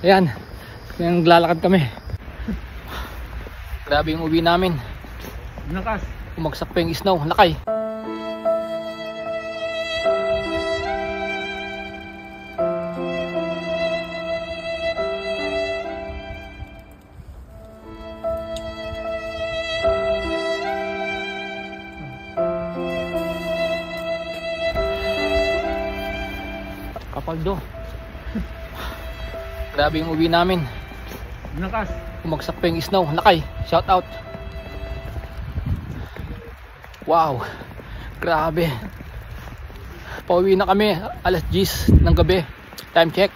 Ayan, naglalakad kami. Grabe yung uwi namin. Lakas. Umagsak pa yung snow, lakay. Kapaldo. Grabe yung uwi namin. Lakas. Umagsak pa yung snow, lakay. Shout out. Wow, grabe. Pauwi na kami alas 10 ng gabi. Time check,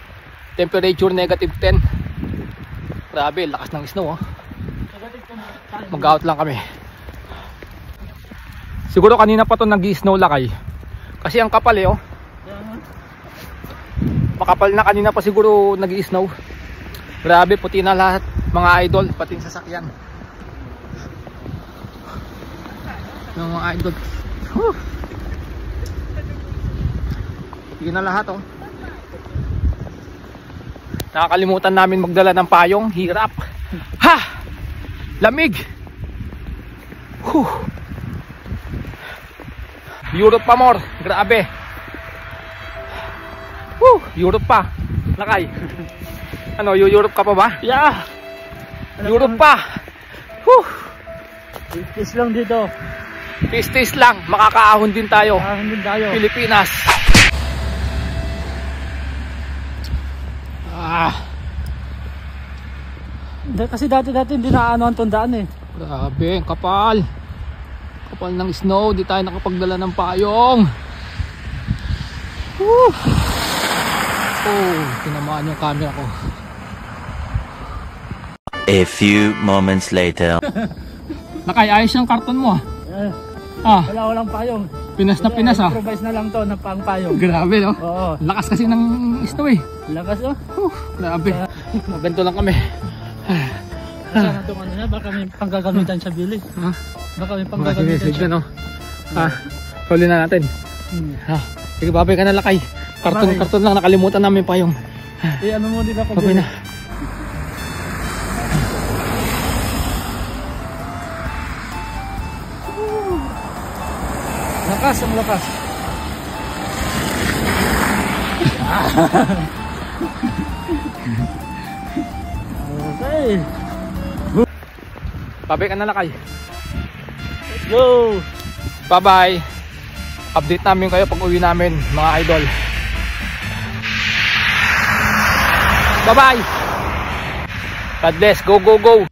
temperature -10. Grabe, lakas ng snow. Mag-out lang kami. Siguro kanina pa to nag-snow, lakay. Kasi ang kapal oh. Makapal na, kanina pa siguro nag-snow. Grabe, puti na lahat mga idol, pati yung sasakyan ng mga idol. Puti na lahat oh. Nakakalimutan namin magdala ng payong. Hirap. Ha! Lamig. Europe pa more. Grabe. Europe pa. Lakay. Ano, Europe ka pa ba? Yeah. Europe pa. Tis lang dito. Tis lang. Makakaahon din tayo. Makakaahon din tayo. Pilipinas. Kasi dati hindi na ano ang tundaan eh. Grabe, ang kapal. Kapal ng snow. Di tayo nakapagdala ng payong. Tinamaan yung camera ko. A few moments later. Nakay, ayos yung karton mo Walang payong. Pinas na pinas Improvise na lang to na pang-payong. Grabe no? Oo. Lakas kasi ng snow eh. Lakas oh. Grabe. Ganito lang kami. Sana itong ano na, baka may panggagamitan sa bilis. Baka may panggagamitan siya. No? Huli na natin. Sige, babay ka na, lakay. Karton lang, nakalimutan namin pa yung ano mo din ako. Babay na. Lakas, ang lakas. Okay. Babay ka na, lakay. Let's go. Bye-bye. Update namin kayo pag uwi namin, mga idol. Bye-bye. God bless. Go, go, go.